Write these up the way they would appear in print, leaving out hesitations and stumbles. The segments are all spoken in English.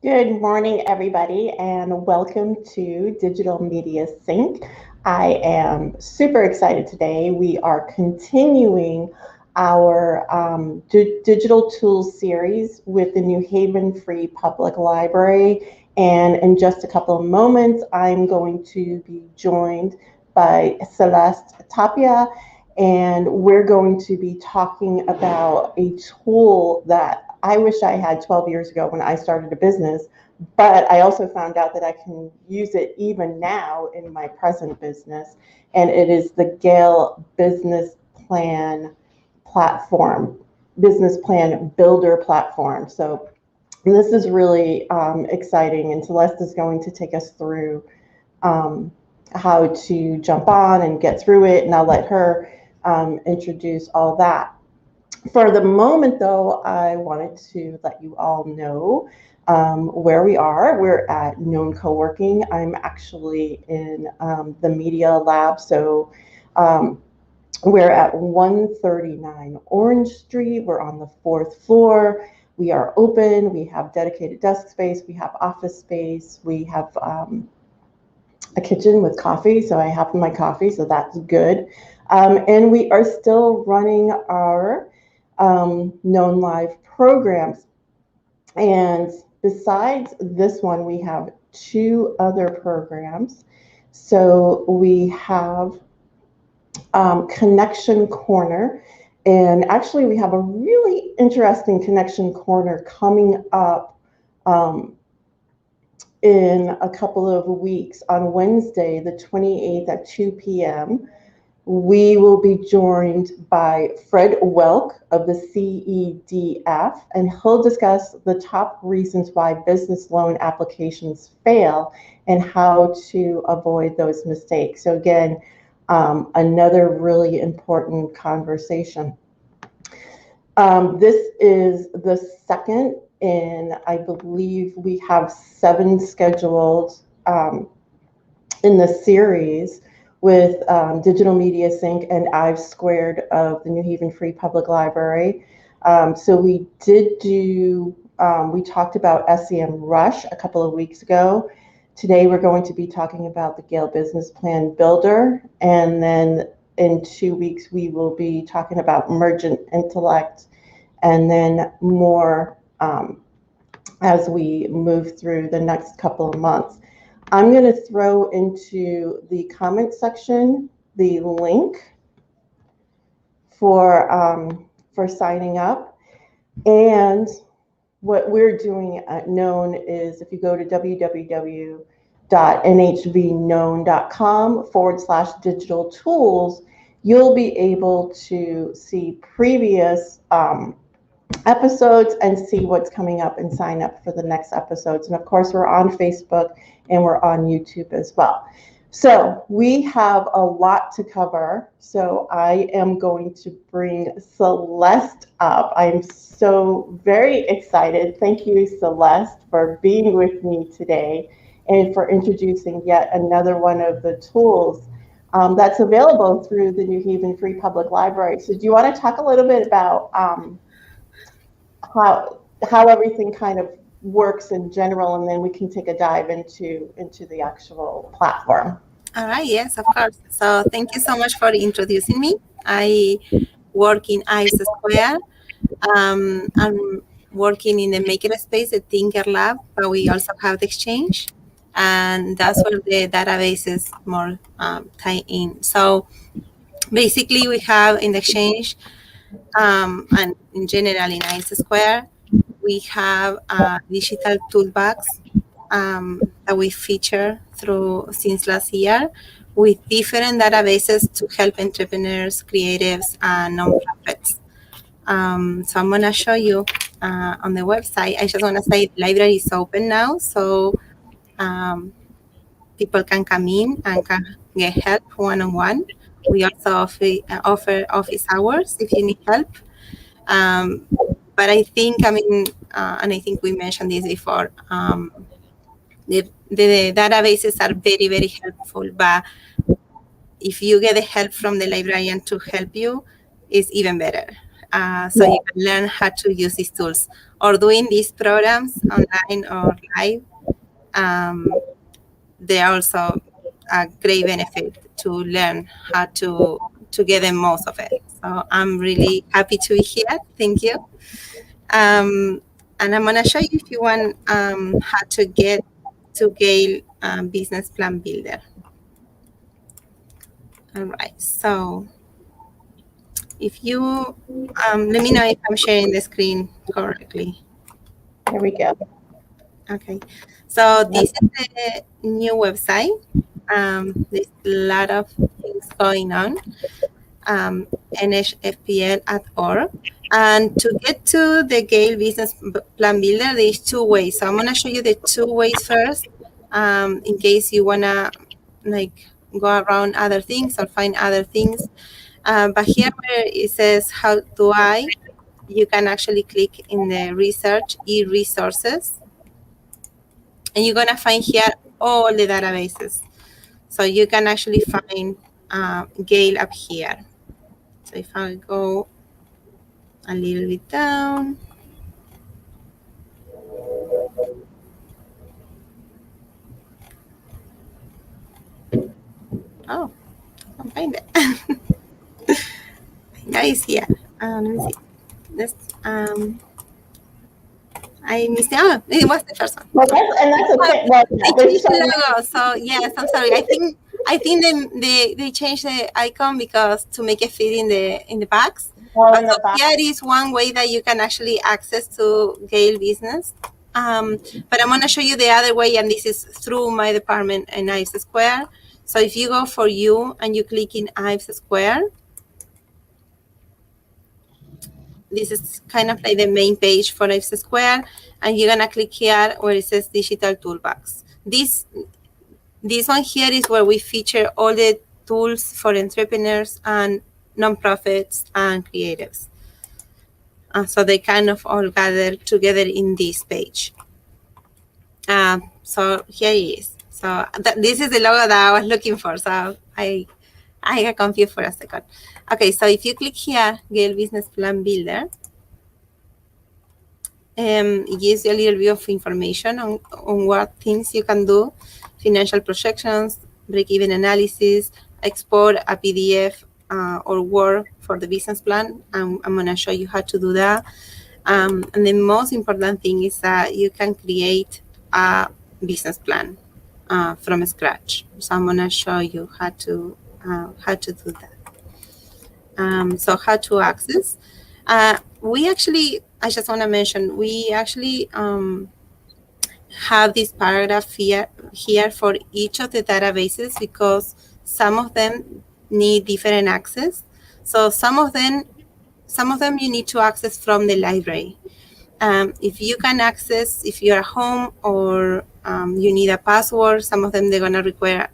Good morning, everybody, and welcome to Digital Media Sync. I am super excited today. We are continuing our digital tools series with the New Haven Free Public Library. And in just a couple of moments, I'm going to be joined by Celeste Tapia, and we're going to be talking about a tool that I wish I had 12 years ago when I started a business, but I also found out that I can use it even now in my present business, and it is the Gale Business Plan platform, Business Plan Builder platform. So this is really exciting, and Celeste is going to take us through how to jump on and get through it, and I'll let her introduce all that. For the moment, though, I wanted to let you all know where we are. We're at Known Co-working. I'm actually in the media lab, so we're at 139 Orange Street. We're on the 4th floor. We are open. We have dedicated desk space. We have office space. We have a kitchen with coffee, so I have my coffee, so that's good. And we are still running our Known Live programs. And besides this one, we have 2 other programs. So we have Connection Corner. And actually, we have a really interesting Connection Corner coming up in a couple of weeks. On Wednesday, the 28th at 2 p.m., we will be joined by Fred Welk of the CEDF, and he'll discuss the top reasons why business loan applications fail and how to avoid those mistakes. So again, another really important conversation. This is the second, and I believe we have 7 scheduled in the series with Digital Media Sync and Ives Squared of the New Haven Free Public Library. So we did do, we talked about SEM Rush a couple of weeks ago. Today we're going to be talking about the Gale Business Plan Builder, and then in 2 weeks we will be talking about Emergent Intellect, and then more as we move through the next couple of months. I'm going to throw into the comment section the link for signing up. And what we're doing at Known is, if you go to www.nhvknown.com/digital tools, you'll be able to see previous episodes and see what's coming up and sign up for the next episodes. And of course, we're on Facebook and we're on YouTube as well. So we have a lot to cover. So I am going to bring Celeste up. I'm so very excited. Thank you, Celeste, for being with me today and for introducing yet another one of the tools that's available through the New Haven Free Public Library. So do you want to talk a little bit about how everything kind of works in general, and then we can take a dive into the actual platform. All right, yes, of course. So thank you so much for introducing me. I work in Ives Square. I'm working in the makerspace, the Tinker Lab, but we also have the Exchange, and that's where the database is more tied in. So basically, we have in the Exchange and in general in Ives Square, we have a digital toolbox that we feature since last year with different databases to help entrepreneurs, creatives, and nonprofits. So I'm going to show you on the website. I just want to say the library is open now, so people can come in and can get help one-on-one. We also offer office hours if you need help. But I think, and I think we mentioned this before, the databases are very, very helpful, but if you get the help from the librarian to help you, it's even better. so you can learn how to use these tools. Or doing these programs online or live, they are also a great benefit to learn how to get the most of it. So I'm really happy to be here. Thank you. And I'm going to show you, if you want, how to get to Gale Business Plan Builder. All right. So if you let me know if I'm sharing the screen correctly. Here we go. Okay. So this is the new website. There's a lot of things going on. nhfpl.org. And to get to the Gale Business Plan Builder, there's two ways. So I'm going to show you the two ways first, in case you want to go around other things or find other things. But here where it says, how do I, you can actually click in the research e-resources. And you're going to find here all the databases. So you can actually find Gale up here. So if I go a little bit down. Oh, I can't find it. That is here. Let me see. This, I missed it. Oh, it was the first one. Well, that's okay. Well, they changed the logo. So yes, I'm sorry. I think they changed the icon because to make it fit in the box. But so here is one way that you can actually access to Gale Business. But I'm going to show you the other way, and this is through my department in Ives Square. So if you go for you and you click in Ives Square, this is kind of like the main page for Ives Square, and you're gonna click here where it says Digital Toolbox. This one here is where we feature all the tools for entrepreneurs and nonprofits and creatives. So they kind of all gather together in this page. So here it is. So this is the logo that I was looking for. So I got confused for a second. Okay, so if you click here, Gale Business Plan Builder, it gives you a little bit of information on what things you can do: financial projections, break-even analysis, export a PDF or Word for the business plan. I'm going to show you how to do that. And the most important thing is that you can create a business plan from scratch. So I'm going to show you how to do that. So how to access. I just want to mention, we actually have this paragraph here for each of the databases because some of them need different access. So some of them you need to access from the library. If you can access, if you're at home or you need a password, some of them they're going to require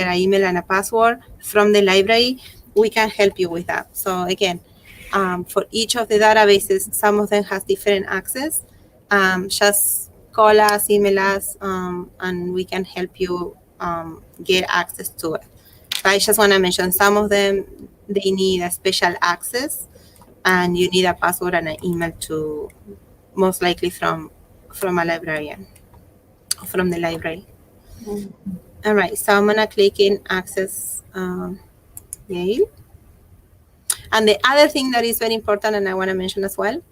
an email and a password from the library. We can help you with that. So again, for each of the databases, some of them has different access. Just call us, email us, and we can help you get access to it. So I just want to mention some of them, they need a special access, and you need a password and an email to, most likely from a librarian, from the library. Mm-hmm. All right, so I'm gonna click in access Gale. And the other thing that is very important, and I want to mention as well,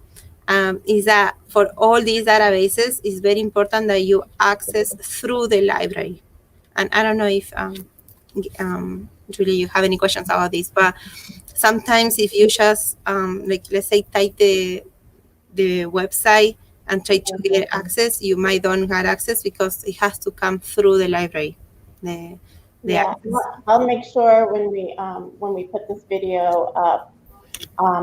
is that for all these databases, it's very important that you access through the library. And I don't know if Giulia, you have any questions about this, but sometimes if you just let's say type the website and try to get access, you might not get access because it has to come through the library. Yeah, I'll make sure when we put this video up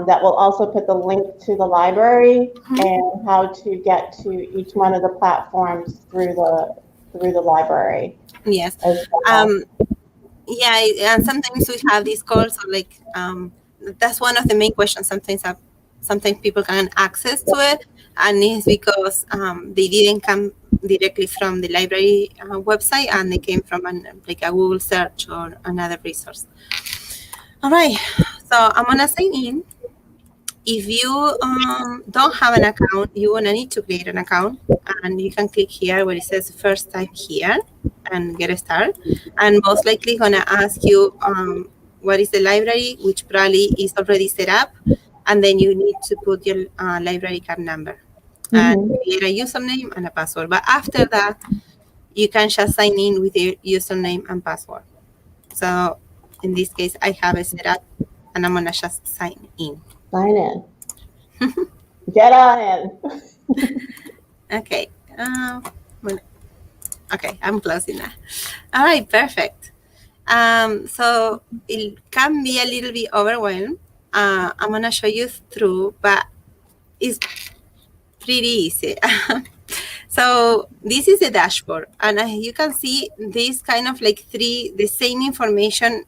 that we'll also put the link to the library and how to get to each one of the platforms through the library. Yes. Yeah, and sometimes we have these calls, so that's one of the main questions. Sometimes people can access to it, and it's because they didn't come directly from the library website, and they came from a Google search or another resource. All right, so I'm gonna sign in, If you don't have an account, you want to need to create an account, and you can click here where it says first time here and get a start. And most likely going to ask you what is the library, which probably is already set up. And then you need to put your library card number and create a username and a password. But after that, you can just sign in with your username and password. So in this case, I have it set up, and I'm going to just sign in. Sign in. Get on in. Okay. Okay, I'm closing that. All right, perfect. So it can be a little bit overwhelmed. I'm gonna show you through, but it's pretty easy. So this is the dashboard, and you can see this kind of like the same information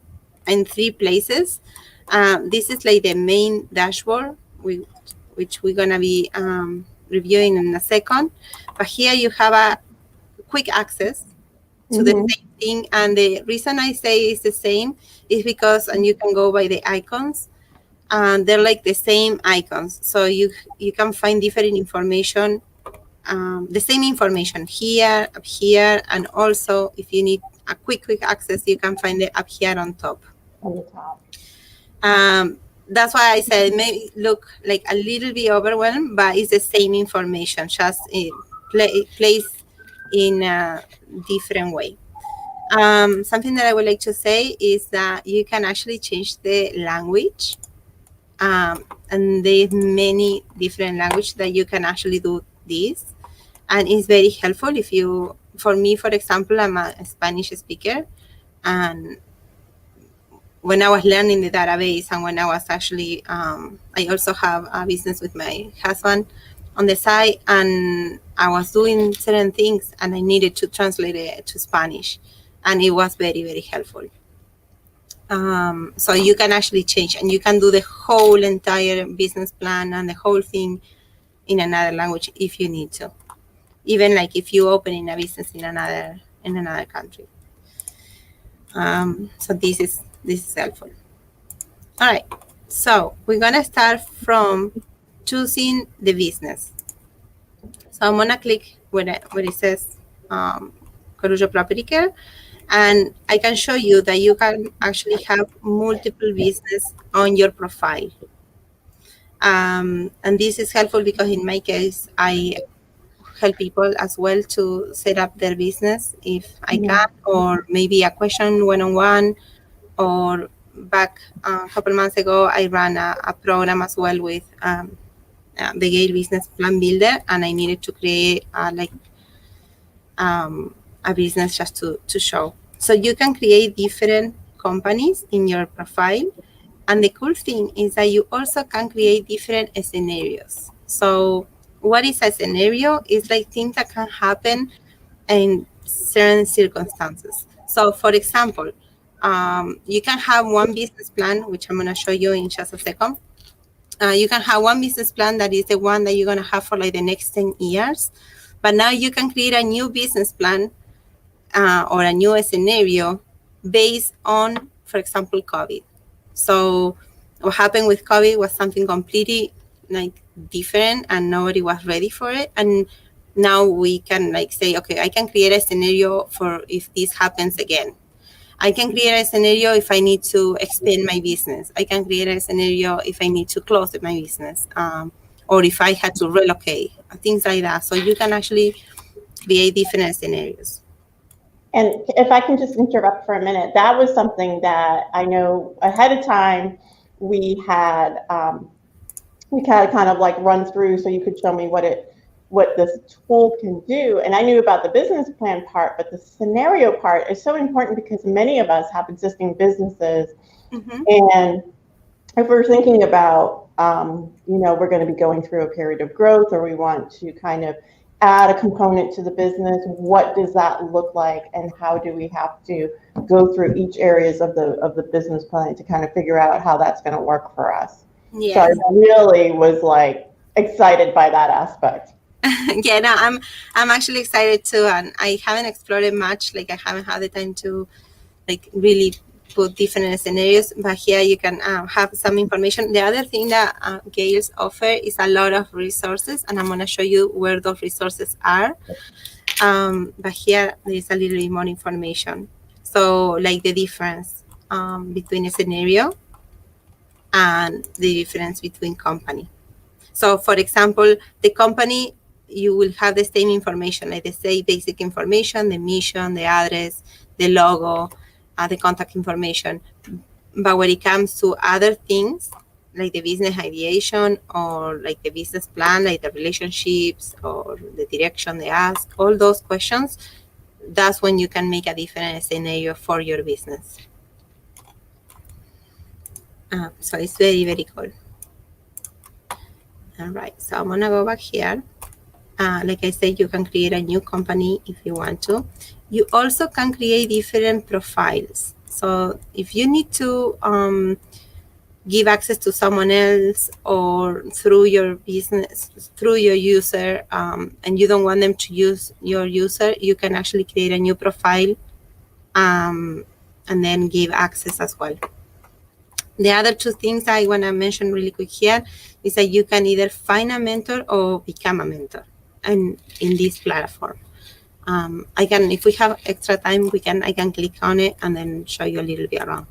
in 3 places. This is like the main dashboard, which we're gonna be reviewing in a second. But here you have a quick access to the same thing, and the reason I say it's the same is because, and you can go by the icons, and they're like the same icons, so you can find different information, the same information here, up here, and also if you need a quick access, you can find it up here on top. On the top. That's why I said maybe look like a little bit overwhelmed, but it's the same information, just placed in a different way. Something that I would like to say is that you can actually change the language, and there's many different languages that you can actually do this, and it's very helpful if you, for me, for example, I'm a Spanish speaker, and when I was learning the database, and when I was actually, I also have a business with my husband on the side, and I was doing certain things, and I needed to translate it to Spanish, and it was very, very helpful. So you can actually change, and you can do the whole entire business plan and the whole thing in another language if you need to, even like if you open in a business in another country. So this is helpful. All right, so we're gonna start from choosing the business. So I'm gonna click where it says Corujo Property Care, and I can show you that you can actually have multiple business on your profile. And this is helpful because in my case, I help people as well to set up their business if I can, or maybe a question one-on-one, or back a couple months ago, I ran a program as well with the Gale Business Plan Builder, and I needed to create a business just to show. So you can create different companies in your profile. And the cool thing is that you also can create different scenarios. So what is a scenario? It's like things that can happen in certain circumstances. So for example, you can have one business plan, which I'm going to show you in just a second. You can have one business plan that is the one that you're going to have for like the next 10 years. But now you can create a new business plan or a new scenario based on, for example, COVID. So what happened with COVID was something completely like different, and nobody was ready for it. And now we can like say, okay, I can create a scenario for if this happens again. I can create a scenario if I need to expand my business. I can create a scenario if I need to close my business, or if I had to relocate, things like that. So you can actually create different scenarios. And if I can just interrupt for a minute, that was something that I know ahead of time we had kind of like run through, so you could show me what this tool can do. And I knew about the business plan part, but the scenario part is so important because many of us have existing businesses. And if we're thinking about, we're going to be going through a period of growth, or we want to kind of add a component to the business, what does that look like, and how do we have to go through each areas of the business plan to kind of figure out how that's going to work for us. Yes. So I really was like excited by that aspect. Yeah, no, I'm actually excited too, and I haven't explored it much. Like I haven't had the time to like really put different scenarios, but here you can have some information. The other thing that Gale's offer is a lot of resources, and I'm going to show you where those resources are. But here there is a little bit more information. So like the difference between a scenario and the difference between company. So for example, the company, you will have the same information, like the same basic information, the mission, the address, the logo, the contact information. But when it comes to other things, like the business ideation or like the business plan, like the relationships or the direction they ask, all those questions, that's when you can make a different scenario for your business. So it's very, very cool. All right, so I'm gonna go back here. Like I said, you can create a new company if you want to. You also can create different profiles. So if you need to give access to someone else or through your business, through your user, and you don't want them to use your user, you can actually create a new profile and then give access as well. The other two things I want to mention really quick here is that you can either find a mentor or become a mentor and in this platform. I can, if we have extra time, I can click on it and then show you a little bit around.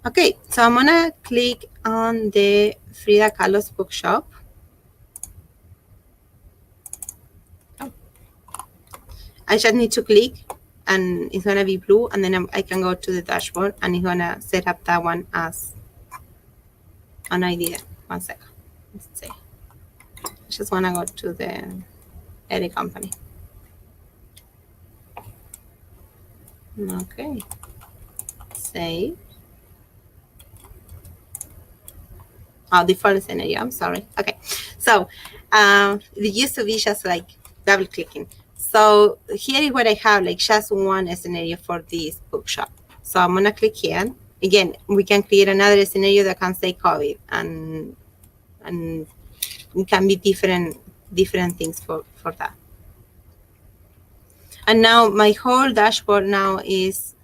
Okay, so I'm gonna click on the Frida Kahlo's bookshop. Oh. I just need to click and it's gonna be blue, and then I can go to the dashboard and it's gonna set up that one as an idea. 1 second, let's see. I just wanna go to the edit company. Okay, save. Oh, default scenario, I'm sorry. Okay, so it used to be just like double clicking. So here is what I have, like just one scenario for this bookshop. So I'm gonna click here. Again, we can create another scenario that can say COVID, and it can be different things for that. And now my whole dashboard now is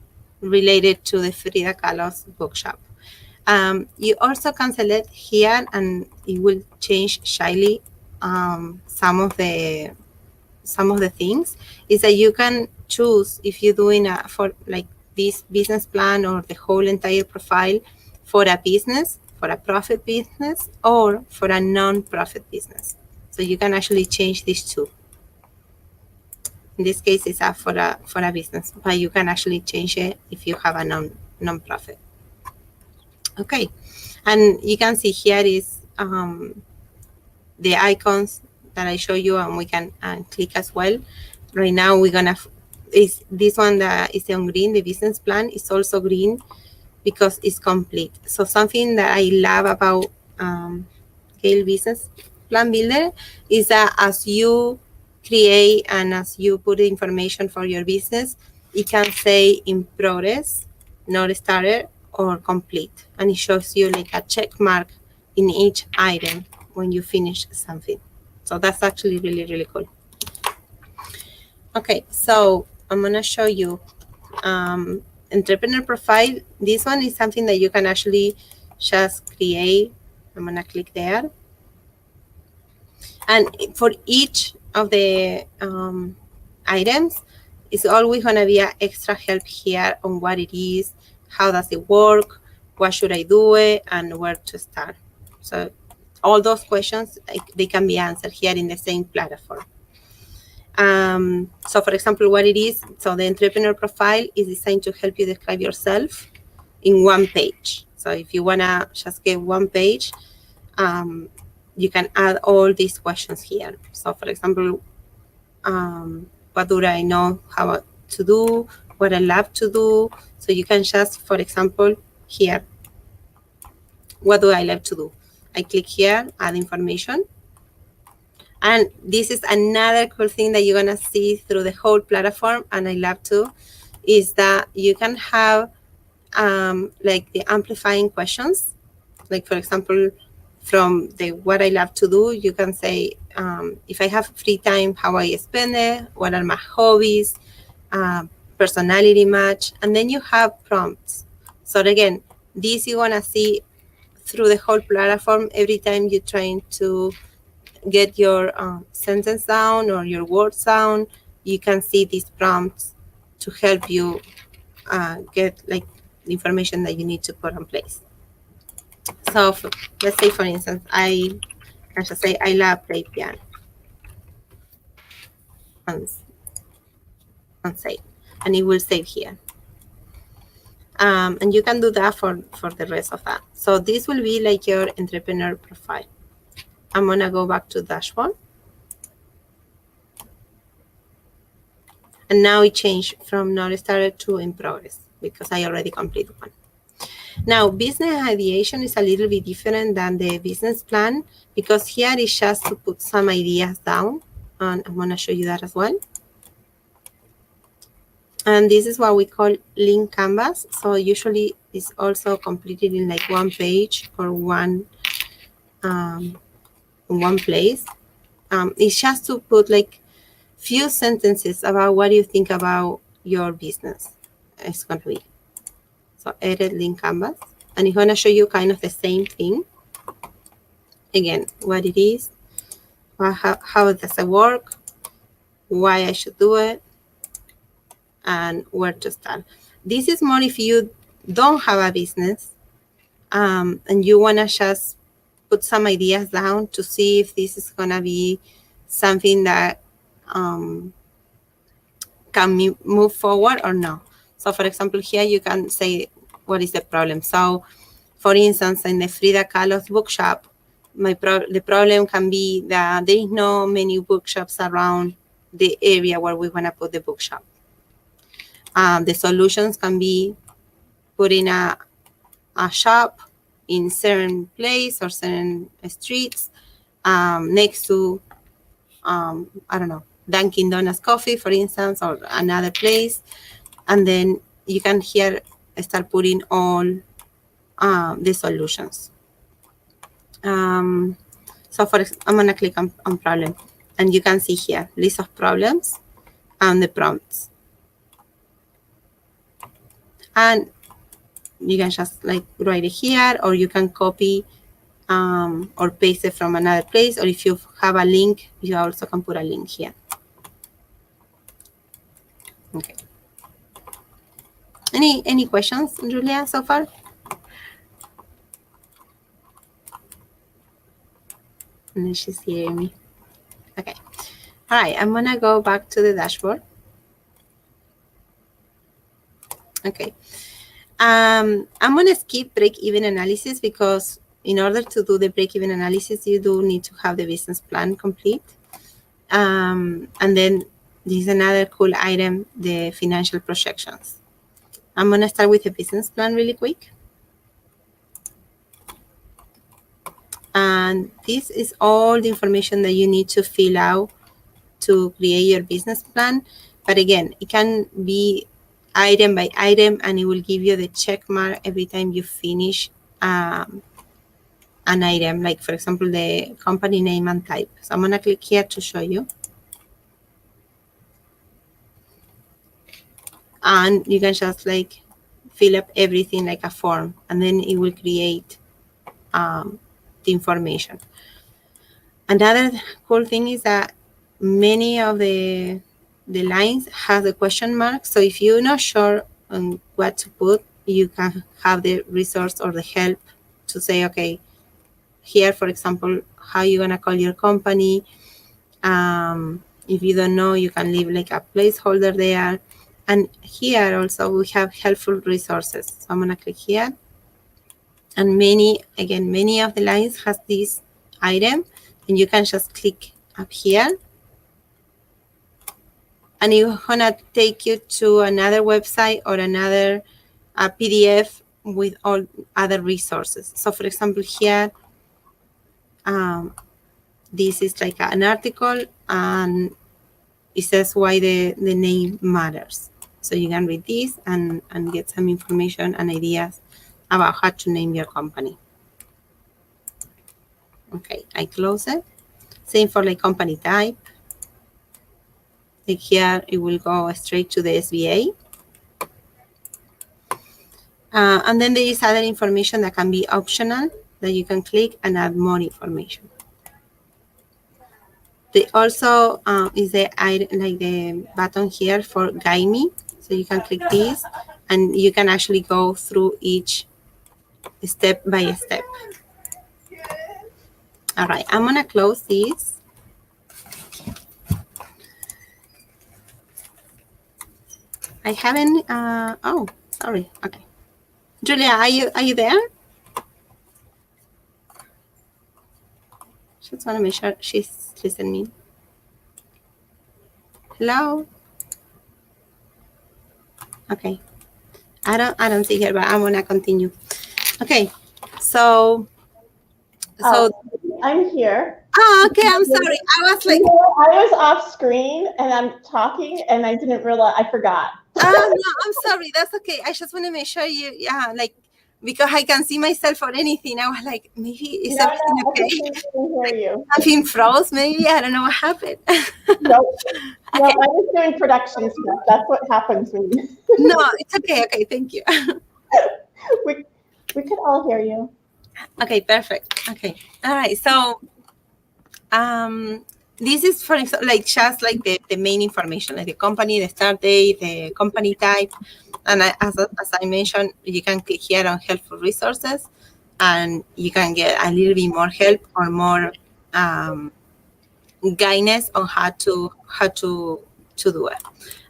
related to the Frida Kahlo's bookshop. You also can select here, and it will change slightly some of the things. Is that you can choose if you're doing for like this business plan or the whole entire profile for a business, for a profit business, or for a non-profit business. So you can actually change these two. In this case, it's for a business, but you can actually change it if you have a non-profit. Okay, and you can see here is the icons that I show you, and we can click as well. Right now, we're gonna is this one that is on green. The business plan is also green because it's complete. So something that I love about Gale Business Plan Builder is that as you create and as you put the information for your business, it can say in progress, not started, or complete, and it shows you like a check mark in each item when you finish something. So that's actually really, really cool. Okay, so I'm gonna show you entrepreneur profile. This one is something that you can actually just create. I'm gonna click there, and for each of the items, it's always gonna be an extra help here on what it is, how does it work, what should I do it, and where to start. So all those questions, they can be answered here in the same platform. So for example, what it is, so the entrepreneur profile is designed to help you describe yourself in one page. So if you wanna just get one page, you can add all these questions here. So for example, what do I know how to do, what I love to do. So you can just, for example, here, what do I love to do? I click here, add information. And this is another cool thing that you're gonna see through the whole platform, and I love to, is that you can have like the amplifying questions. Like for example, from the what I love to do, you can say, if I have free time, how I spend it, what are my hobbies, personality match, and then you have prompts. So again, this you want to see through the whole platform every time you're trying to get your sentence down or your words down. You can see these prompts to help you get like the information that you need to put in place. So let's say, for instance, I should say I love play piano and save, and it will save here. And you can do that for the rest of that. So this will be like your entrepreneur profile. I'm gonna go back to dashboard. And now it changed from not started to in progress because I already completed one. Now, business ideation is a little bit different than the business plan because here is just to put some ideas down. And I'm gonna show you that as well. And this is what we call link canvas. So usually it's also completed in like one page or one place. It's just to put like few sentences about what you think about your business. It's going to be. So edit link canvas. And it's going to show you kind of the same thing. Again, what it is, how does it work, why I should do it, and where to start. This is more if you don't have a business and you want to just put some ideas down to see if this is going to be something that can move forward or no. So for example, here you can say, what is the problem? So for instance, in the Frida Kahlo's bookshop, the problem can be that there is no many bookshops around the area where we want to put the bookshop. The solutions can be putting a shop in certain place or certain streets next to, I don't know, Dunkin' Donuts coffee, for instance, or another place. And then you can here start putting all the solutions. So I'm going to click on problem. And you can see here, list of problems and the prompts. And you can just like write it here, or you can copy or paste it from another place. Or if you have a link, you also can put a link here. Okay. Any questions, Giulia, so far? And she's hearing me. Okay. All right, I'm gonna go back to the dashboard. Okay. I'm gonna skip break-even analysis because in order to do the break-even analysis, you do need to have the business plan complete. And then this is another cool item, the financial projections. I'm gonna start with the business plan really quick. And this is all the information that you need to fill out to create your business plan. But again, it can be item by item, and it will give you the check mark every time you finish an item, like for example, the company name and type. So I'm going to click here to show you. And you can just like fill up everything like a form, and then it will create the information. Another cool thing is that many of the lines have the question mark. So if you're not sure on what to put, you can have the resource or the help to say, okay, here, for example, how you're gonna call your company. If you don't know, you can leave like a placeholder there. And here also we have helpful resources. So I'm gonna click here. And many of the lines has this item, and you can just click up here. And it's gonna take you to another website or another PDF with all other resources. So for example, here, this is like an article, and it says why the name matters. So you can read this and get some information and ideas about how to name your company. Okay, I close it. Same for like company type. Like here, it will go straight to the SBA. And then there is other information that can be optional that you can click and add more information. They also is the button here for guide me. So you can click this and you can actually go through each step by step. All right, I'm gonna close this. I haven't, oh, sorry, okay. Giulia, are you there? Just wanna make sure she's listening. Hello? Okay, I don't see her, but I'm gonna continue. Okay, so I'm here. Oh, okay, I'm sorry. I was like, I was off screen and I'm talking and I didn't realize, I forgot. Oh, no, I'm sorry. That's okay. I just want to make sure you, like, because I can see myself or anything. I was like, maybe is everything okay? I can hear you. Something froze, maybe. I don't know what happened. No, I was doing production stuff. That's what happens when you. No, it's okay. Okay, thank you. we could all hear you. Okay, perfect. Okay, all right. So, this is for example, like just like the main information, like the company, the start date, the company type, and as I mentioned, you can click here on helpful resources, and you can get a little bit more help or more guidance on how to do it.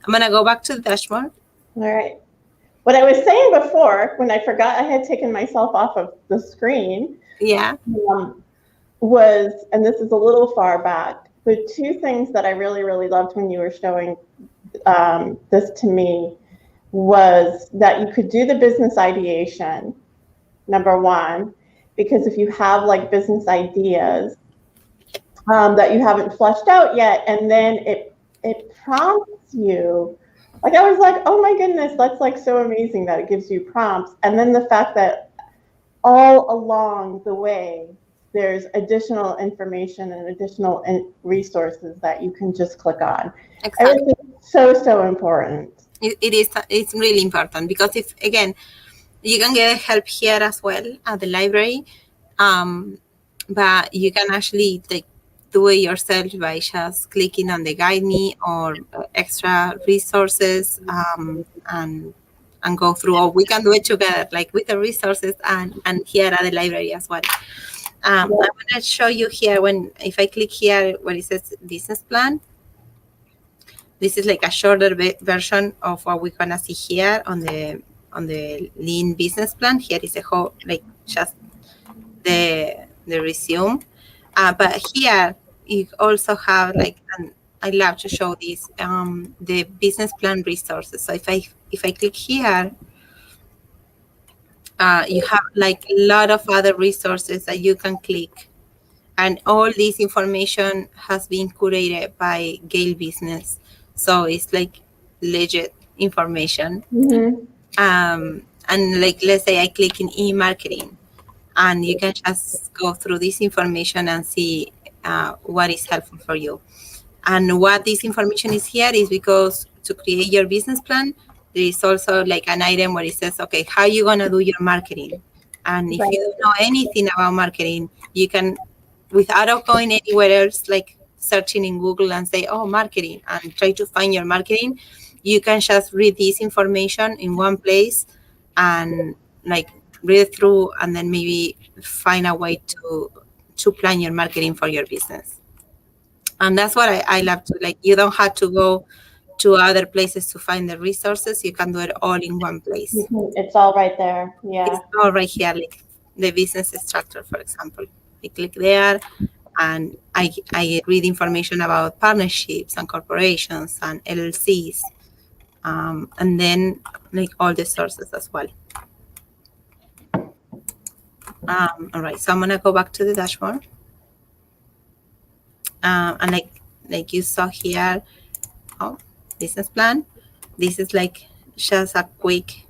I'm gonna go back to the dashboard. All right. What I was saying before, when I forgot I had taken myself off of the screen, yeah, was, and this is a little far back, the two things that I really, really loved when you were showing this to me was that you could do the business ideation, number one, because if you have like business ideas that you haven't fleshed out yet, and then it prompts you, like I was like, oh my goodness, that's like so amazing that it gives you prompts. And then the fact that all along the way, there's additional information and additional resources that you can just click on. Exactly. It's so important. It's really important because if, again, you can get help here as well at the library, but you can actually like do it yourself by just clicking on the guide me or extra resources and go through, or we can do it together, like with the resources and here at the library as well. I'm going to show you here if I click here where it says business plan. This is like a shorter version of what we're gonna see here on the lean business plan. Here is a whole, like just the resume. But here you also have like, and I love to show this, the business plan resources. So if I click here, you have like a lot of other resources that you can click. And all this information has been curated by Gale Business. So it's like legit information. Mm-hmm. And like, let's say I click in e-marketing, and you can just go through this information and see what is helpful for you. And what this information is here is because to create your business plan, there is also like an item where it says, okay, how are you going to do your marketing? And if you don't know anything about marketing, you can, without going anywhere else, like searching in Google and say, oh, marketing, and try to find your marketing, you can just read this information in one place and like read through and then maybe find a way to plan your marketing for your business. And that's what I love to, like, you don't have to go to other places to find the resources. You can do it all in one place. It's all right there. Yeah. It's all right here, like the business structure, for example. I click there and I read information about partnerships and corporations and LLCs. And then like all the sources as well. All right, so I'm gonna go back to the dashboard. And like you saw here, business plan. This is like just a quick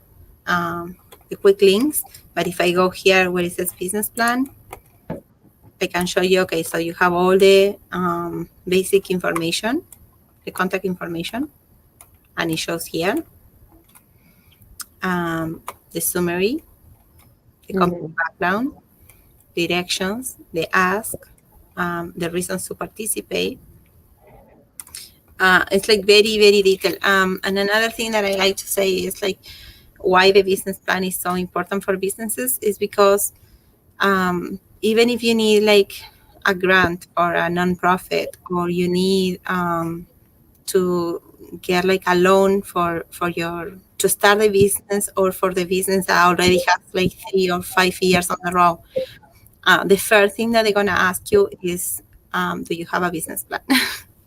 links. But if I go here where it says business plan, I can show you, okay, so you have all the basic information, the contact information, and it shows here. the summary, the company background, directions, the ask, the reasons to participate. It's like very, very detailed. And another thing that I like to say is like why the business plan is so important for businesses is because even if you need like a grant or a nonprofit, or you need to get like a loan for your to start a business, or for the business that already has like 3 or 5 years on the road, the first thing that they're gonna ask you is, do you have a business plan?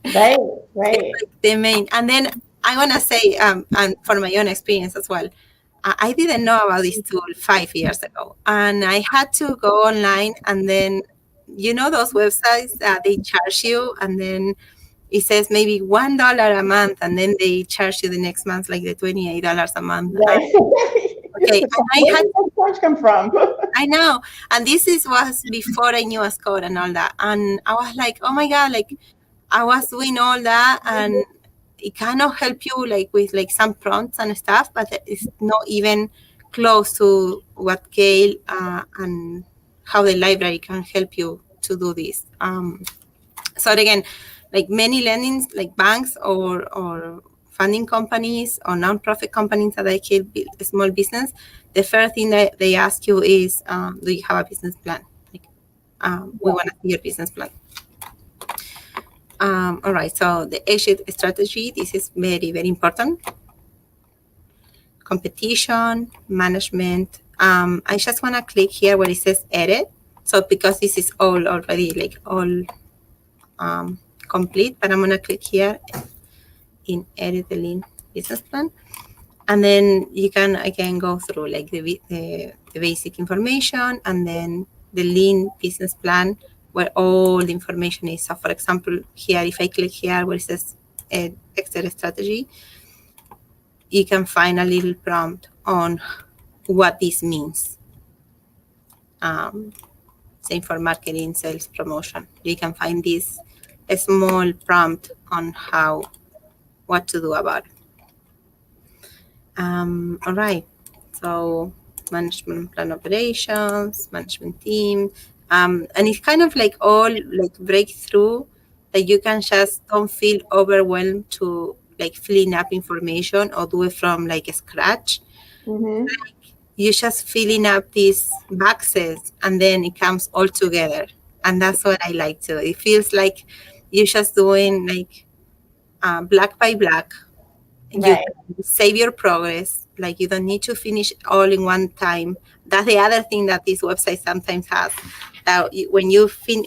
Right, It's right. like the main. And then I want to say, and for my own experience as well, I didn't know about this tool 5 years ago, and I had to go online, and then those websites that they charge you, and then it says maybe $1 a month, and then they charge you the next month like the $28 a month. Right. Okay, and I Where had did that charge come from? I know. And was before I knew as code and all that. And I was like, oh my God, like I was doing all that, and it kind of help you like with like some prompts and stuff, but it's not even close to what Gale and how the library can help you to do this. So again, like many lendings, like banks or funding companies or nonprofit companies that I help build a small business, the first thing that they ask you is, do you have a business plan? Like, we want to see your business plan. All right, so the exit strategy, this is very, very important. Competition, management. I just want to click here where it says edit. So because this is all already like all complete, but I'm going to click here in edit the lean business plan. And then you can again go through like the basic information, and then the lean business plan where all the information is. So for example, here, if I click here where it says exit strategy, you can find a little prompt on what this means. Same for marketing, sales, promotion. You can find this a small prompt on what to do about it. All right, so management plan operations, management team, and it's kind of like all like breakthrough that you can just don't feel overwhelmed to like filling up information or do it from like scratch. Mm-hmm. You just filling up these boxes and then it comes all together, and that's what I like to. It feels like you're just doing like black by black. You Right. can save your progress. Like you don't need to finish all in one time. That's the other thing that this website sometimes has. That when you're trying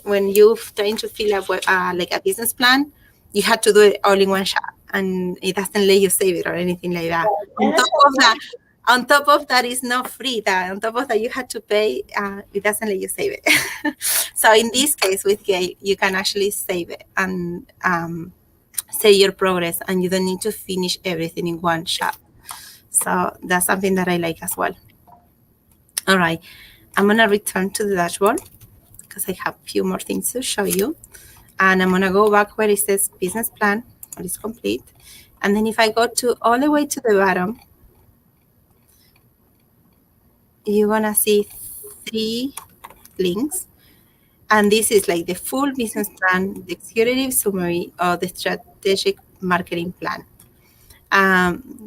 to fill up like a business plan, you have to do it all in one shot, and it doesn't let you save it or anything like that. And On top of that, it's not free. That on top of that, you have to pay. It doesn't let you save it. So in this case with Gale, you can actually save it and say your progress, and you don't need to finish everything in one shot. So that's something that I like as well. All right, I'm gonna return to the dashboard because I have a few more things to show you. And I'm gonna go back where it says business plan, what is complete. And then if I go all the way to the bottom, you're gonna see 3 links. And this is like the full business plan, the executive summary, or the strategic marketing plan.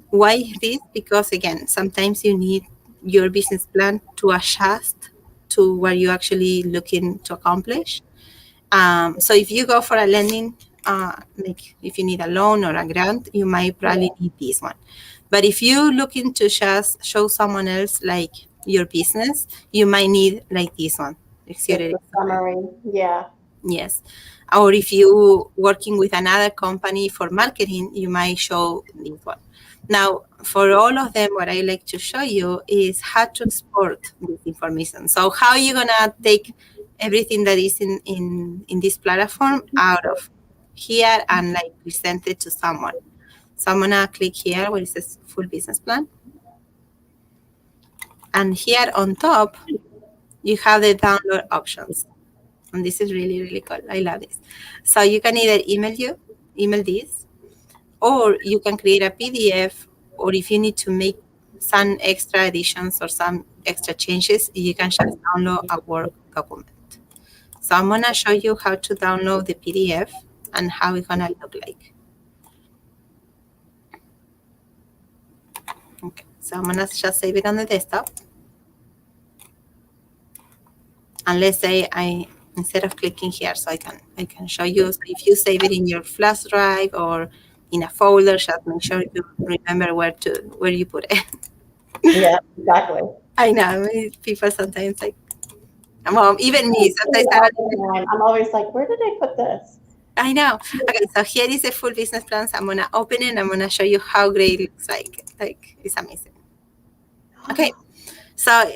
Why this? Because again, sometimes you need your business plan to adjust to what you're actually looking to accomplish. So if you go for a lending, like if you need a loan or a grant, you might probably need this one. But if you're looking to just show someone else like your business, you might need like this one. the summary. Yeah. Yes. Or if you working with another company for marketing, you might show this one. Now, for all of them, what I like to show you is how to export this information. So how are you gonna take everything that is in this platform out of here and like present it to someone? So I'm gonna click here where it says full business plan. And here on top, you have the download options. And this is really, really cool. I love this. So you can either email this, or you can create a PDF, or if you need to make some extra additions or some extra changes, you can just download a Word document. So I'm gonna show you how to download the PDF and how it's gonna look like. Okay, so I'm gonna just save it on the desktop. And let's say instead of clicking here, so I can show you. So if you save it in your flash drive or in a folder, just make sure you remember where you put it. Yeah, exactly. I know people sometimes like, well, even me sometimes. I'm always like, where did I put this? I know. Okay, so here is the full business plan. So I'm gonna open it and I'm gonna show you how great it looks like. Like, it's amazing. Okay, so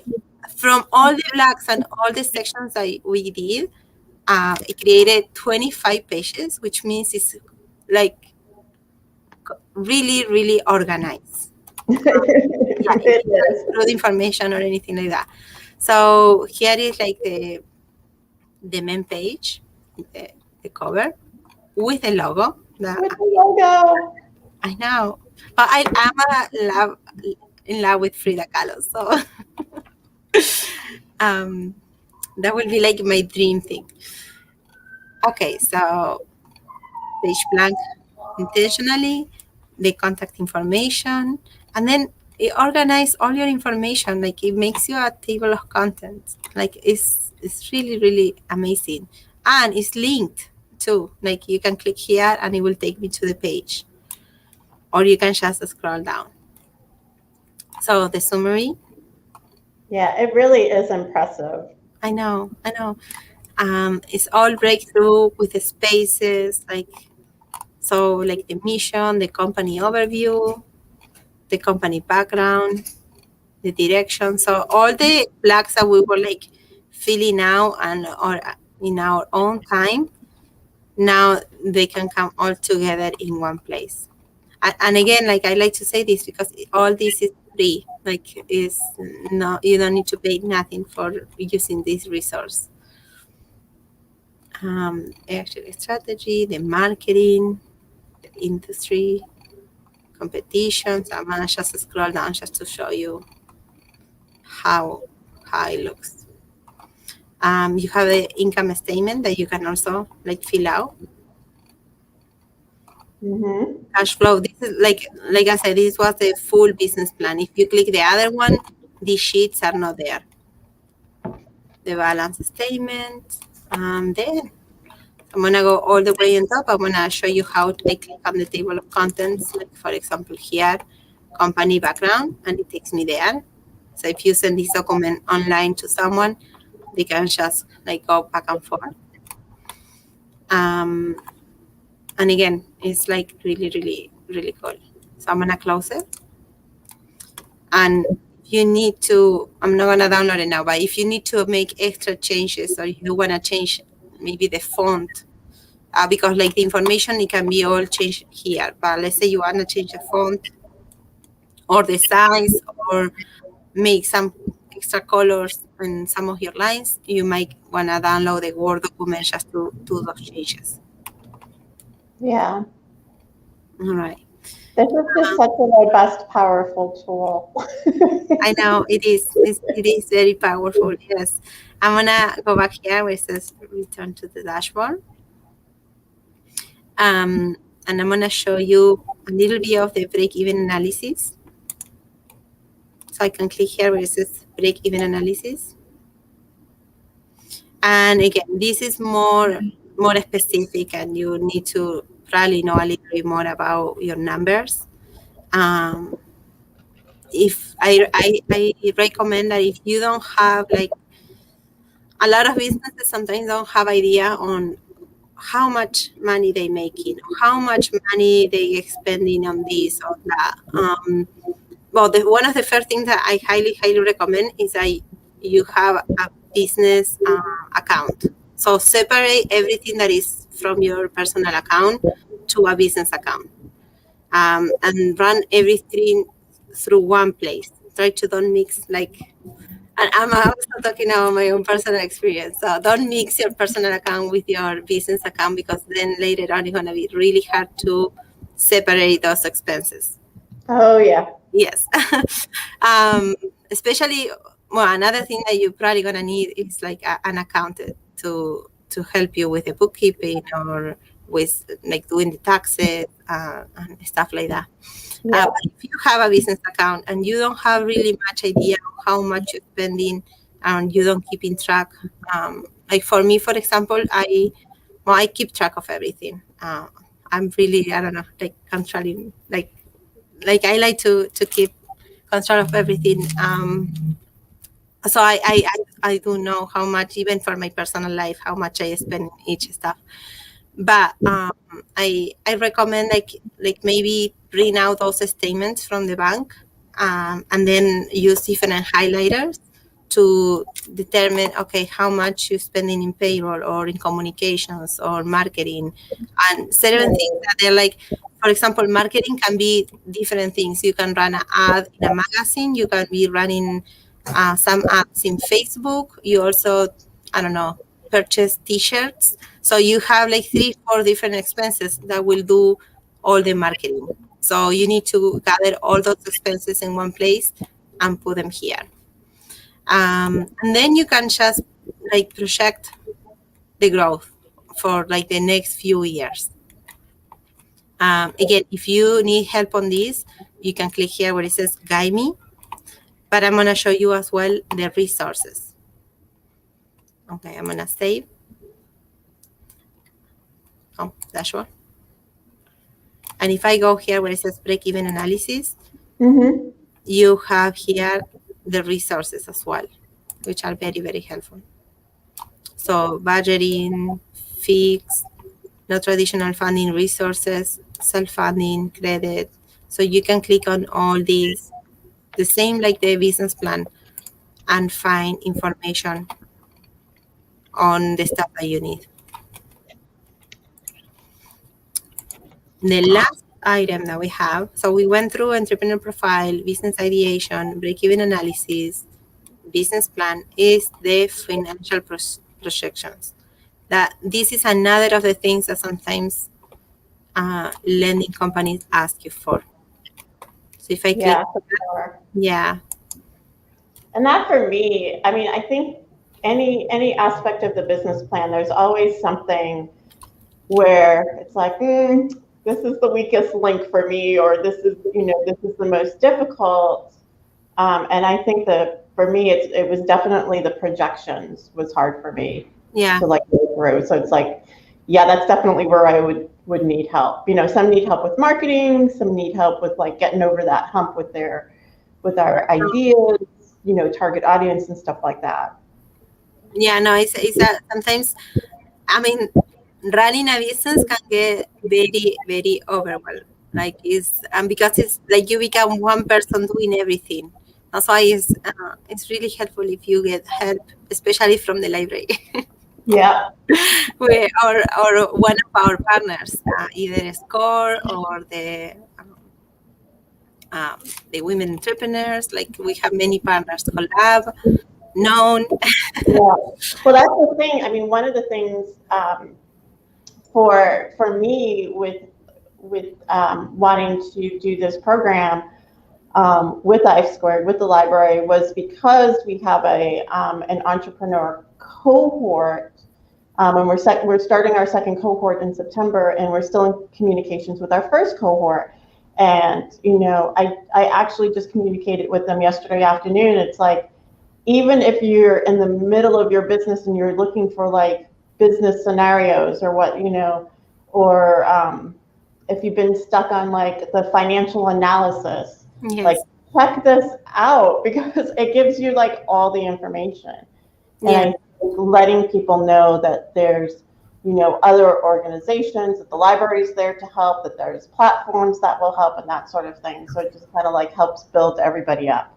from all the blocks and all the sections that we did, it created 25 pages, which means it's like really, really organized. Yeah, it doesn't include information or anything like that. So here is like the main page, the cover with the logo. With the logo. I know, but I'm in love with Frida Kahlo, so that will be like my dream thing. Okay, so page blank intentionally, the contact information, and then it organizes all your information. Like, it makes you a table of contents. Like, it's really, really amazing. And it's linked too. Like, you can click here and it will take me to the page. Or you can just scroll down. So the summary. Yeah, it really is impressive. I know. It's all breakthrough with the spaces, like, so like the mission, the company overview, the company background, the direction. So all the blocks that we were like filling out and or in our own time, now they can come all together in one place. And again, like, I like to say this because all this is free. Like, is no, you don't need to pay nothing for using this resource. Actually, strategy, the marketing, the industry, competitions. I'm gonna just scroll down just to show you how it looks. You have the income statement that you can also like fill out. Mm-hmm. Cash flow. This is like I said, this was the full business plan. If you click the other one, these sheets are not there. The balance statement. Then I'm gonna go all the way on top. I'm gonna show you how I click on the table of contents. Like, for example, here, company background, and it takes me there. So if you send this document online to someone, they can just like go back and forth. And again, it's like really, really, really cool. So I'm gonna close it. And you need to, I'm not gonna download it now, but if you need to make extra changes or you wanna change maybe the font, because like the information, it can be all changed here. But let's say you wanna change the font or the size or make some extra colors in some of your lines, you might want to download the Word document just to do those changes. Yeah. All right. This is just such a robust, powerful tool. I know it is. It is very powerful. Yes. I'm gonna go back here where it says return to the dashboard. And I'm gonna show you a little bit of the break-even analysis. So I can click here where it says break-even analysis. And again, this is more specific, and you need to probably know a little bit more about your numbers. If I recommend that if you don't have, like, a lot of businesses sometimes don't have idea on how much money they making, how much money they expending on this or that. Well, one of the first things that I highly recommend is that you have a business account. So separate everything that is from your personal account to a business account, and run everything through one place. Try to don't mix, like, and I'm also talking about my own personal experience. So don't mix your personal account with your business account, because then later on it's going to be really hard to separate those expenses. Oh, yeah. Yes. Especially, well, another thing that you're probably gonna need is like an accountant to help you with the bookkeeping or with like doing the taxes and stuff like that. Yeah. But if you have a business account and you don't have really much idea of how much you're spending and you don't keep in track, like for me, for example, I keep track of everything. I'm really, I don't know, like controlling, like I like to keep control of everything. So I do know how much, even for my personal life, how much I spend in each stuff. But I recommend like maybe print out those statements from the bank, and then use different highlighters to determine, okay, how much you're spending in payroll or in communications or marketing, and certain things that they're like, for example, marketing can be different things. You can run an ad in a magazine, you can be running some ads in Facebook. You also, I don't know, purchase t-shirts. So you have like 3, 4 different expenses that will do all the marketing. So you need to gather all those expenses in one place and put them here. And then you can just like project the growth for like the next few years. Again, if you need help on this, you can click here where it says guide me, but I'm going to show you as well the resources. Okay, I'm going to save. Oh, dashboard. And if I go here where it says break-even analysis, you have here the resources as well, which are very, very helpful. So budgeting, fixed, no traditional funding resources, self-funding, credit. So you can click on all these, the same like the business plan, and find information on the stuff that you need. The last item that we have, so we went through entrepreneur profile, business ideation, break-even analysis, business plan, is the financial projections. That this is another of the things that sometimes lending companies ask you for. So if I click, Yeah, for sure. yeah, And that for me, I mean, I think any aspect of the business plan, there's always something where it's like, this is the weakest link for me, or this is, this is the most difficult. And I think that for me, it was definitely the projections was hard for me yeah, to like go through. So it's like, yeah, that's definitely where I would need help. Some need help with marketing, some need help with like getting over that hump with our ideas, target audience and stuff like that. yeah. No, it's that sometimes. I mean, running a business can get very, very overwhelmed. Like because it's like you become one person doing everything. That's why it's really helpful if you get help, especially from the library. Yeah. or one of our partners, either SCORE or the women entrepreneurs. Like we have many partners, Collab, Known. Yeah. Well, that's the thing. I mean, one of the things for me with wanting to do this program with Ives Squared, with the library, was because we have an entrepreneur cohort. And we're starting our second cohort in September, and we're still in communications with our first cohort. And I actually just communicated with them yesterday afternoon. It's like, even if you're in the middle of your business and you're looking for like business scenarios or or if you've been stuck on like the financial analysis, Yes. like check this out because it gives you like all the information. Yeah. And letting people know that there's other organizations, that the library's there to help, that there's platforms that will help and that sort of thing. So it just kind of like helps build everybody up.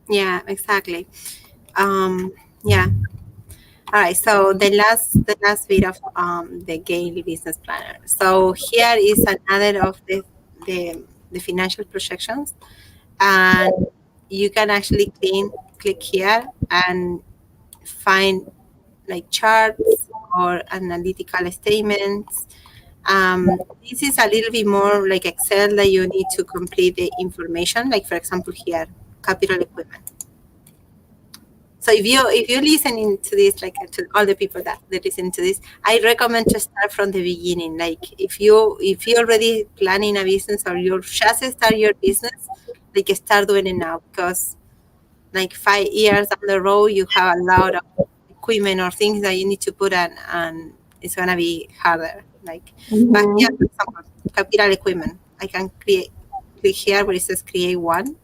Yeah, exactly. Yeah. All right. So the last bit of the Gale Business Planner. So here is another of the financial projections, and you can actually click here and find like charts or analytical statements. This is a little bit more like Excel that you need to complete the information. Like for example here, capital equipment. So if you're listening to this, like to all the people that listen to this, I recommend to start from the beginning. Like if you're already planning a business or you just start your business, like start doing it now, because like 5 years down the road you have a lot of equipment or things that you need to put on, and it's gonna be harder. Like, but here, for example, capital equipment, I can click here where it says create one,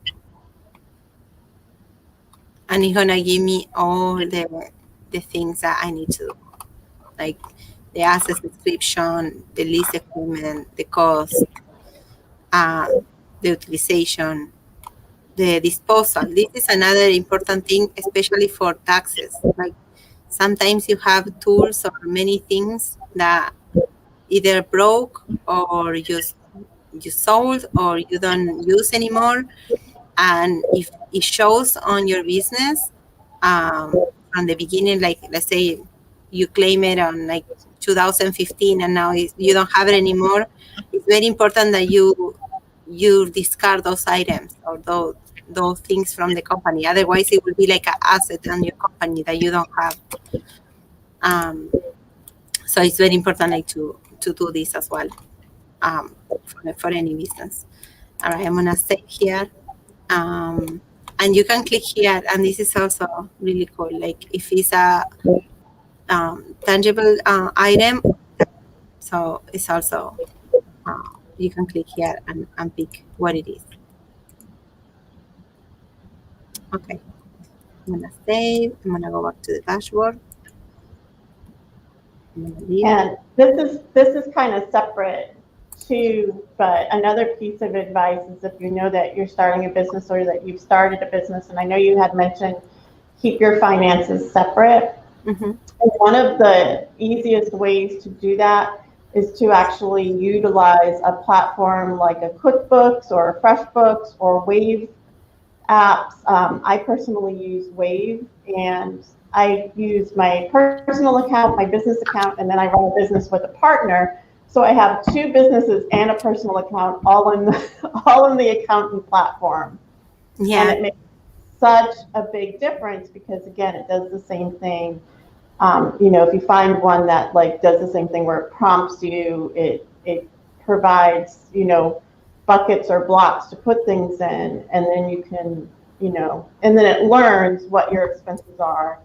and it's gonna give me all the things that I need to do, like the asset description, the lease equipment, the cost, the utilization, the disposal. This is another important thing, especially for taxes. Like sometimes you have tools or many things that either broke or you sold or you don't use anymore. And if it shows on your business from the beginning, like let's say you claim it on like 2015 and now you don't have it anymore, it's very important that you discard those items or those things from the company. Otherwise, it will be like an asset on your company that you don't have. So it's very important like to do this as well for any business. All right, I'm gonna save here. And you can click here, and this is also really cool. Like if it's a tangible item, so it's also you can click here and pick what it is. Okay, I'm gonna save. I'm gonna go back to the dashboard. And this is kind of separate too, but another piece of advice is if you know that you're starting a business or that you've started a business, and I know you had mentioned keep your finances separate. Mm-hmm. And one of the easiest ways to do that is to actually utilize a platform like a QuickBooks or FreshBooks or Wave apps. I personally use Wave, and I use my personal account, my business account, and then I run a business with a partner. So I have two businesses and a personal account all in the accountant platform. Yeah. And it makes such a big difference because again, it does the same thing. If you find one that like does the same thing where it prompts you, it provides, buckets or blocks to put things in, and then you can, and then it learns what your expenses are.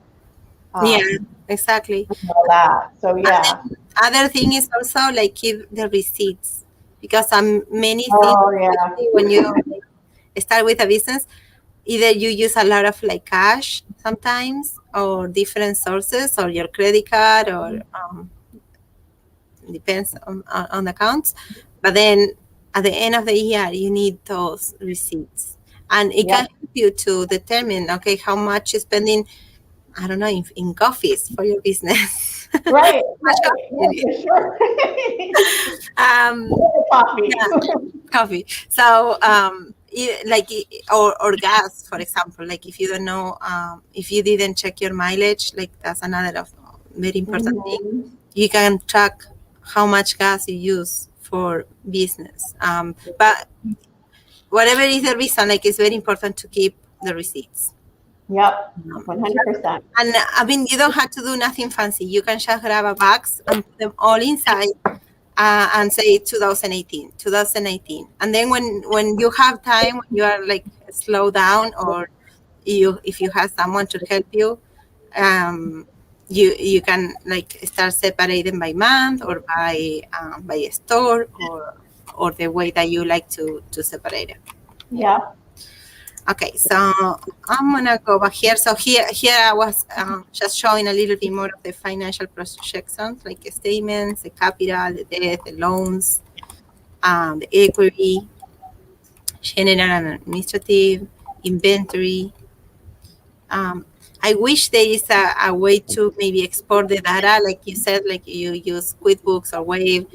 Yeah, exactly. All that. So yeah. Other thing is also like keep the receipts, because many things when you start with a business, either you use a lot of like cash sometimes or different sources or your credit card or depends on the accounts. But then at the end of the year, you need those receipts. And it can help you to determine, okay, how much you're spending, I don't know, in coffees for your business. Right. Sure. Coffee. Coffee. So, like, or gas, for example, like if you don't know, if you didn't check your mileage, like that's another very important thing. You can track how much gas you use for business. But whatever is the reason, like it's very important to keep the receipts. Yep, 100%. And I mean, you don't have to do nothing fancy. You can just grab a box and put them all inside and say 2018. And then when you have time, when you are like slow down, or if you have someone to help you, you can like start separating by month or by a store or the way that you like to separate it. Yeah. Okay, so I'm gonna go back here. So here I was just showing a little bit more of the financial projections, like statements, the capital, the debt, the loans, the equity, general and administrative, inventory. I wish there is a way to maybe export the data, like you said, like you use QuickBooks or Wave.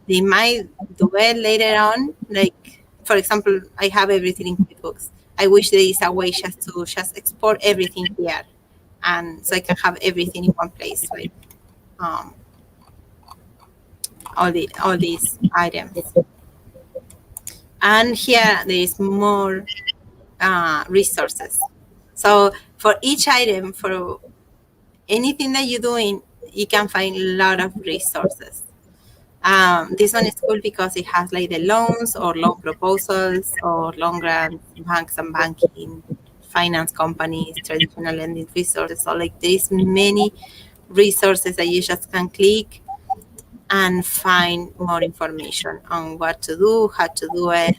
They might do it later on, like. For example, I have everything in QuickBooks. I wish there is a way just to export everything here, and so I can have everything in one place. Like, all these items. And here there is more resources. So for each item, for anything that you're doing, you can find a lot of resources. This one is cool because it has like the loans or loan proposals or loan grants, banks and banking, finance companies, traditional lending resources. So like there's many resources that you just can click and find more information on what to do, how to do it.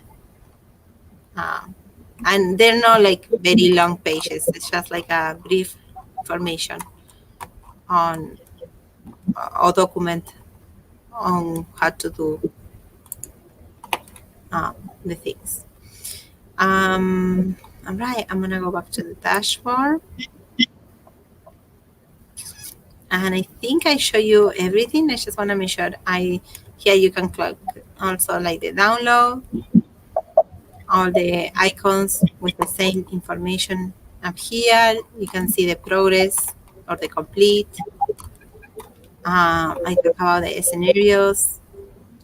And they're not like very long pages. It's just like a brief information on or document on how to do the things. All right, I'm gonna go back to the dashboard. And I think I show you everything. I just wanna make sure here you can click also like the download, all the icons with the same information up here. You can see the progress or the complete. I talk about the scenarios.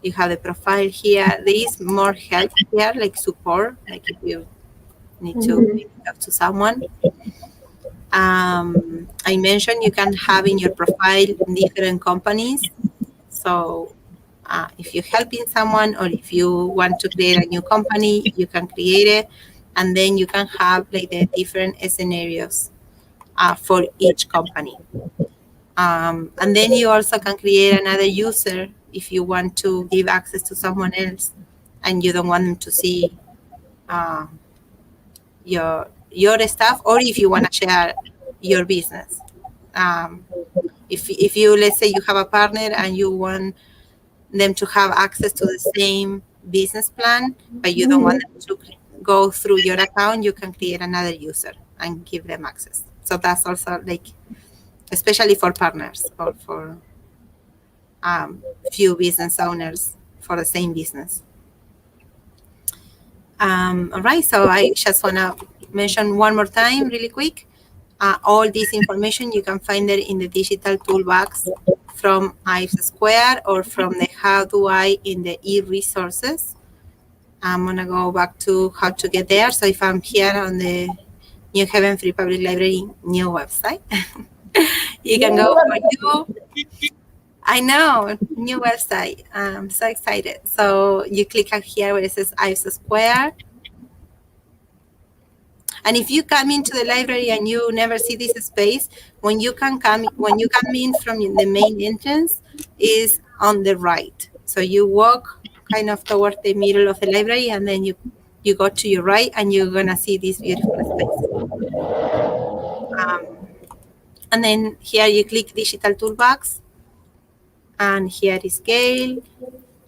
You have the profile here. There is more help here, like support, like if you need to talk to someone. I mentioned you can have in your profile different companies. So if you're helping someone or if you want to create a new company, you can create it. And then you can have like the different scenarios for each company. And then you also can create another user if you want to give access to someone else and you don't want them to see your stuff, or if you want to share your business. If you, let's say you have a partner and you want them to have access to the same business plan, but you don't want them to go through your account, you can create another user and give them access. So that's also like, especially for partners or for few business owners for the same business. All right, so I just want to mention one more time really quick. All this information, you can find it in the digital toolbox from Ives Square or from the How Do I in the e-resources. I'm going to go back to how to get there. So if I'm here on the New Haven Free Public Library new website, you can go for you. I know, new website. I'm so excited. So you click here where it says Ives Square. And if you come into the library and you never see this space, when you come in from the main entrance, is on the right. So you walk kind of toward the middle of the library, and then you go to your right, and you're gonna see this beautiful space. And then here you click Digital Toolbox, and here is Gale.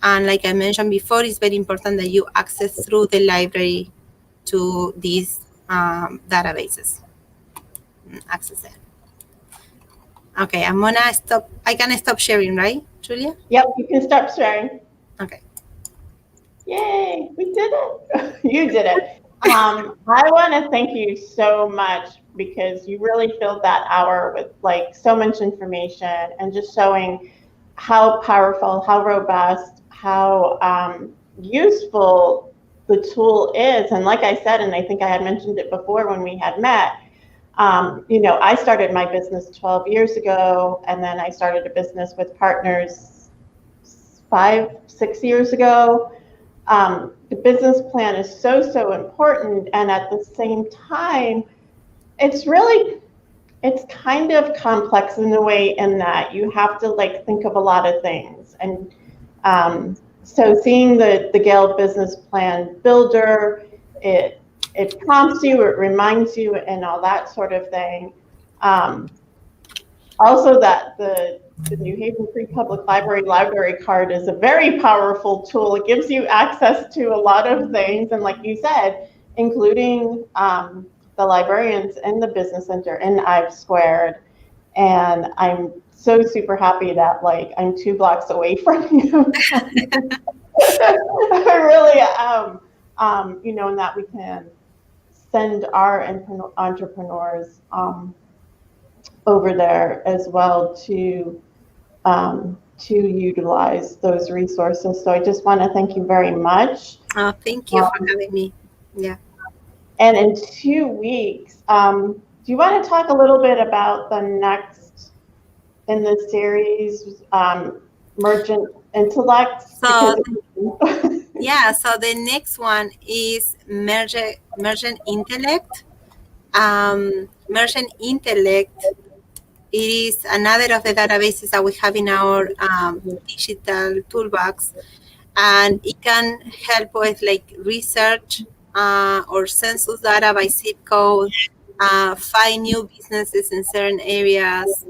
And like I mentioned before, it's very important that you access through the library to these databases. Access it. Okay, I'm gonna stop. I can stop sharing, right, Giulia? Yep, you can stop sharing. Okay. Yay, we did it. You did it. I want to thank you so much because you really filled that hour with like so much information and just showing how powerful, how robust, how useful the tool is. And like I said, and I think I had mentioned it before when we had met, I started my business 12 years ago, and then I started a business with partners 5-6 years ago. The business plan is so important, and at the same time, it's kind of complex in a way in that you have to like think of a lot of things. And so seeing the Gale Business Plan Builder, it prompts you, it reminds you, and all that sort of thing. Also, that the New Haven Free Public Library card is a very powerful tool. It gives you access to a lot of things, and like you said, including the librarians in the Business Center in Ives Squared. And I'm so super happy that like I'm 2 blocks away from you. I really am. And that we can send our entrepreneurs over there as well to to utilize those resources. So I just want to thank you very much. Oh, thank you for having me. Yeah. And in 2 weeks, do you want to talk a little bit about the next in the series, Merchant Intellect? So yeah, so the next one is Merchant Intellect. Merchant Intellect, it is another of the databases that we have in our digital toolbox, and it can help with like research or census data by zip code, find new businesses in certain areas,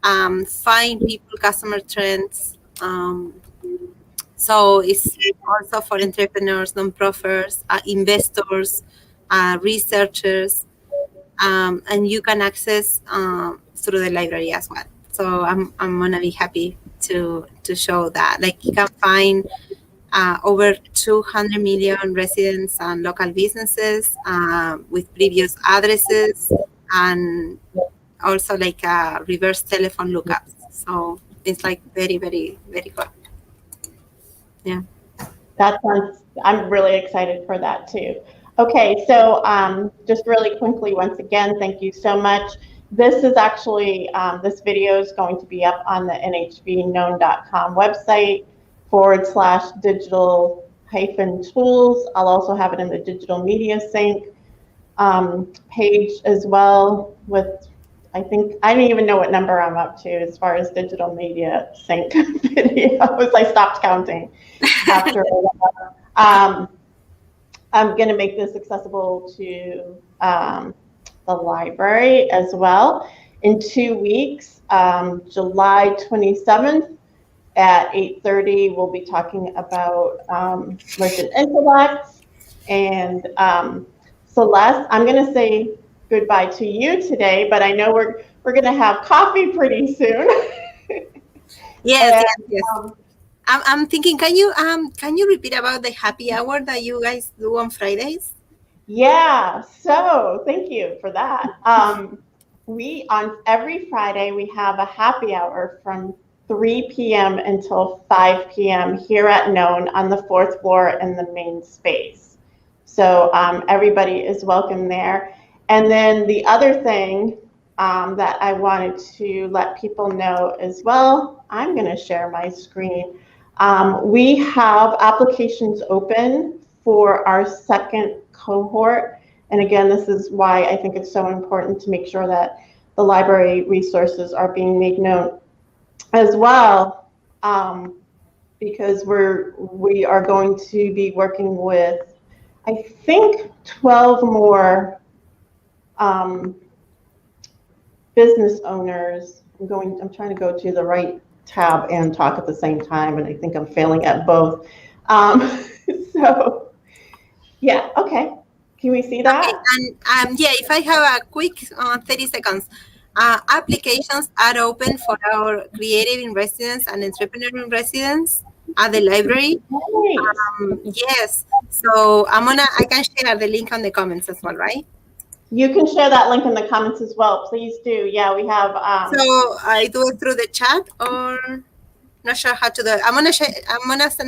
find people, customer trends. So it's also for entrepreneurs, nonprofits, investors, researchers, and you can access through the library as well. So I'm gonna be happy to show that. Like you can find over 200 million residents and local businesses with previous addresses, and also like reverse telephone lookups. So it's like very, very, very good. Yeah. That sounds, I'm really excited for that too. Okay, so just really quickly, once again, thank you so much. This is actually, this video is going to be up on the nhbknown.com website /digital-tools. I'll also have it in the Digital Media Sync page as well with, I think, I don't even know what number I'm up to as far as Digital Media Sync videos. I stopped counting after a while. I'm going to make this accessible to the library as well. In 2 weeks, July 27th at 8:30, we'll be talking about Merchant Intellect. And Celeste, I'm going to say goodbye to you today, but I know we're going to have coffee pretty soon. Yes, yes. I'm thinking, can you repeat about the happy hour that you guys do on Fridays? Yeah, so thank you for that. We, on every Friday, we have a happy hour from 3 p.m. until 5 p.m. here at Known on the 4th floor in the main space. So everybody is welcome there. And then the other thing that I wanted to let people know as well, I'm going to share my screen. We have applications open for our second cohort. And again, this is why I think it's so important to make sure that the library resources are being made known as well, because we are going to be working with, I think, 12 more business owners. I'm trying to go to the right tab and talk at the same time, and I think I'm failing at both. So yeah, okay. Can we see that? Okay, and yeah, if I have a quick 30 seconds. Applications are open for our creative in residence and entrepreneur in residence at the library. Nice. Yes, so I can share the link on the comments as well, right? You can share that link in the comments as well. Please do. Yeah, we have. So I do it through the chat, or not sure how to do it. I'm gonna send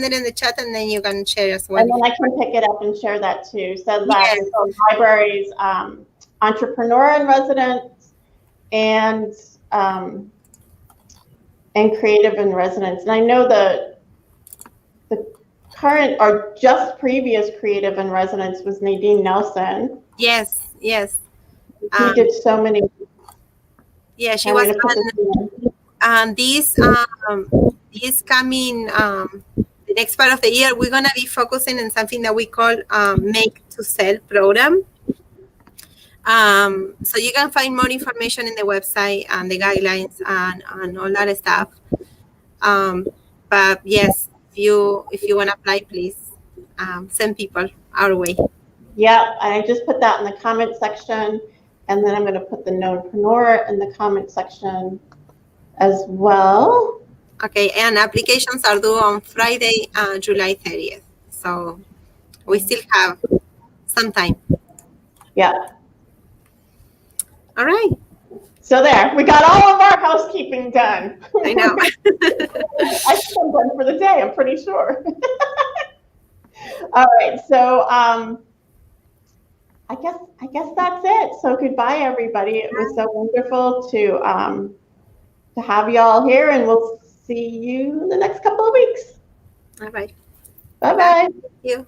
it in the chat, and then you can share as well. And then I can pick it up and share that too. So that is the library's entrepreneur in residence and creative in residence. And I know the current or just previous creative in residence was Nadine Nelson. Yes, yes. He did so many. Yeah, she was on this coming the next part of the year. We're gonna be focusing on something that we call Make to Sell program. So you can find more information in the website and the guidelines and all that stuff. But yes, if you want to apply, please send people our way. Yeah, I just put that in the comment section, and then I'm going to put the knownpreneur in the comment section as well. Okay, and applications are due on Friday, July 30th. So we still have some time. Yeah. All right. So there, we got all of our housekeeping done. I know. I think I'm done for the day, I'm pretty sure. All right, so I guess that's it. So goodbye, everybody. It was so wonderful to have you all here, and we'll see you in the next couple of weeks. All right. Bye-bye. Thank you.